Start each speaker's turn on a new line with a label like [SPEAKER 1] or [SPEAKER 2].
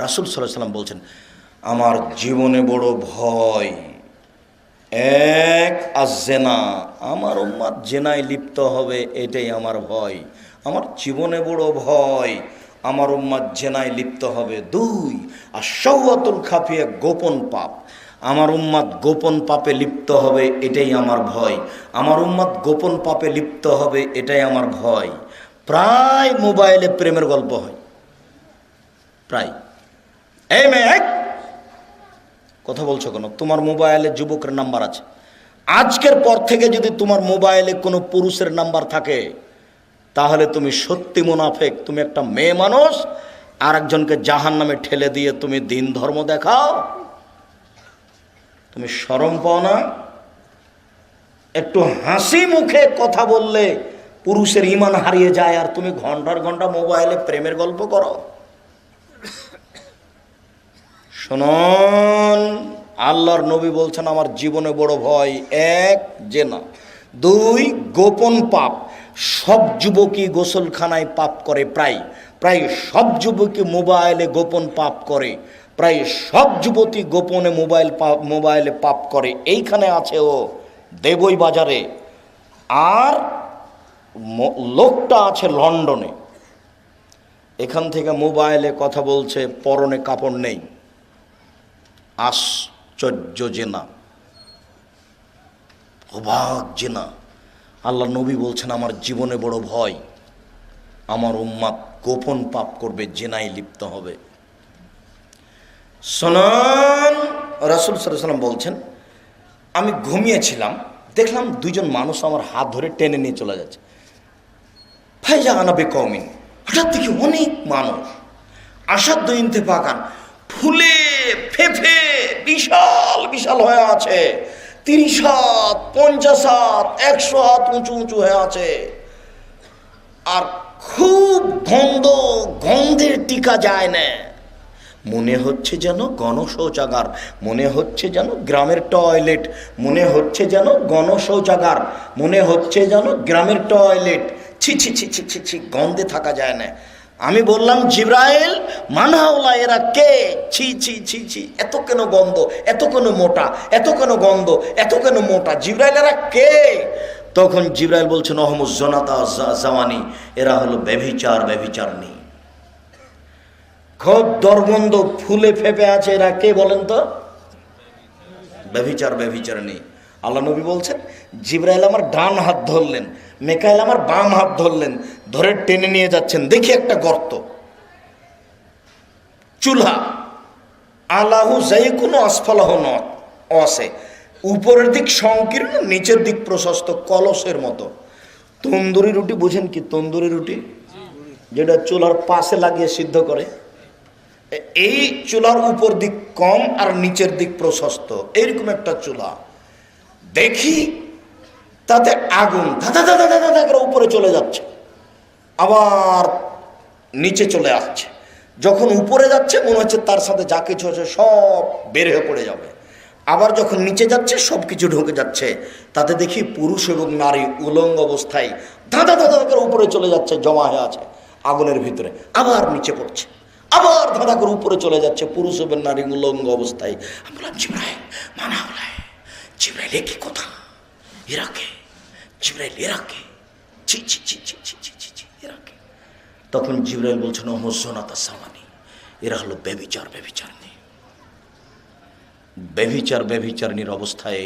[SPEAKER 1] রাসূল সাল্লাল্লাহু আলাইহি ওয়াসাল্লাম বলছেন, আমার জীবনে বড় ভয় এক আজ-জেনা, আমার উম্মত জেনায় লিপ্ত হবে, এটাই আমার ভয়। আমার জীবনে বড় ভয় আমার উম্মত জেনায় লিপ্ত হবে। দুই, আর শাহওয়াতুল খাফিয়া, গোপন পাপ, আমার উম্মত গোপন পাপে লিপ্ত হবে, এটাই আমার ভয়। আমার উম্মত গোপন পাপে লিপ্ত হবে, এটাই আমার ভয়। প্রায় মোবাইলে প্রেমের গল্প হয়, প্রায়। এই মেয়ে, কথা বলছো কেন? তোমার মোবাইলে যুবকের নাম্বার আছে। আজকের পর থেকে যদি তোমার মোবাইলে কোনো পুরুষের নাম্বার থাকে, তাহলে তুমি সত্যি মুনাফেক। তুমি একটা মেয়ে মানুষ, আর একজনকে জাহান্নামে ঠেলে দিয়ে তুমি দিন ধর্ম দেখাও। তুমি শরম পাও না? একটু হাসি মুখে কথা বললে পুরুষের ঈমান হারিয়ে যায়, আর তুমি ঘন্টার ঘন্টা মোবাইলে প্রেমের গল্প করো। শুনুন, আল্লাহর নবী বলছেন, আমার জীবনে বড় ভয় এক জেনা, দুই গোপন পাপ। সব যুবকই গোসলখানায় পাপ করে, প্রায় প্রায় সব যুবকই মোবাইলে গোপন পাপ করে, প্রায় সব যুবতী গোপনে মোবাইলে পাপ করে। এইখানে আছে ও দেবই বাজারে, আর লোকটা আছে লন্ডনে। এখান থেকে মোবাইলে কথা বলছে, পরনে কাপড় নেই। আশ্চর্য জেনা, অবাক জেনা। আল্লাহ নবী বলছেন, আমার জীবনে বড় ভয় আমার উম্মত গোপন পাপ করবে, জেনায় লিপ্ত হবে। শুনুন, রাসূল সাল্লাল্লাহু আলাইহি ওয়াসাল্লাম বলছেন, আমি ঘুমিয়েছিলাম, দেখলাম দুইজন মানুষ আমার হাত ধরে টেনে নিয়ে চলে যাচ্ছে। ফাইজা আনা বিকওমিন, হঠাৎ দেখি অনেক মানুষ, আসাদ্দ ইনতিফাকান, ফুলে ফেফে বিশাল বিশাল হয়ে আছে, 30 হাত, 50 হাত, 100 হাত উঁচু উঁচু হয়ে আছে। আর খুব গন্ধের টিকা যায় না। মনে হচ্ছে যেন গণশৌচাগার, মনে হচ্ছে যেন গ্রামের টয়লেট, মনে হচ্ছে যেন গণশৌচাগার, মনে হচ্ছে যেন গ্রামের টয়লেট। ছি ছি ছি ছি ছি ছি, গন্ধে থাকা যায় না। আমি বললাম, জিব্রাইল, মানহাওলা, এরা কে? ছি ছি ছি ছি, এত কেন গন্ধ, এত কেন মোটা, এত কেন গন্ধ, এত কেন মোটা? জিব্রাইল, এরা কে? তখন জিব্রাইল বলছেন, অহমুজ জনাতা জাওয়ানি, এরা হলো ব্যভিচারণী। খুব দুর্গন্ধ, ফুলে ফেপে আছে, এরা কে বলেন তো? ব্যভিচারণী। আল্লাহ নবী বলছেন, জিব্রাইল আমার ডান হাত ধরলেন, মিকাইল আমার বাম হাত ধরলেন, ধরে টেনে নিয়ে যাচ্ছেন। দেখি একটা গর্ত, চুলহা, আলাহু যাই কোনো আসফালাহ আছে, উপরের দিক সংকীর্ণ, নিচের দিক প্রশস্ত, কলসের মতো। তন্দুরি রুটি বুঝেন কি? তন্দুরি রুটি যেটা চুলার পাশে লাগিয়ে সিদ্ধ করে, এই চুলার উপর দিক কম আর নিচের দিক প্রশস্ত, এইরকম একটা চুলা। দেখি তাতে আগুন ধাঁধা ধাঁধা ধাঁধা ধাঁধা করে উপরে চলে যাচ্ছে, আবার নিচে চলে আসছে। যখন উপরে যাচ্ছে মনে হচ্ছে তার সাথে যা কিছু আছে সব বের হয়ে পড়ে যাবে। আবার যখন নিচে যাচ্ছে সব কিছু ঢুকে যাচ্ছে। তাতে দেখি পুরুষ এবং নারী উলঙ্গ অবস্থায় ধাঁধা ধাঁধা করে উপরে চলে যাচ্ছে, জমা হয়ে আছে আগুনের ভিতরে, আবার নিচে পড়ছে, আবার ধাঁধা করে উপরে চলে যাচ্ছে, পুরুষ এবং নারী উলঙ্গ অবস্থায়। আমি বললাম, জিব্রাইল, মানা হলায়, জিব্রাইল একই কথা, এরাকে, জিব্রাইল এরাকে, ছি ছি ছি ছি ছি ছি ছি ছি, এরাকে। তখন জিব্রাইল বলছেন, অহমুজনাতা সামানি, এরা হলো ব্যভিচারণী। ব্যভিচারণীর অবস্থায়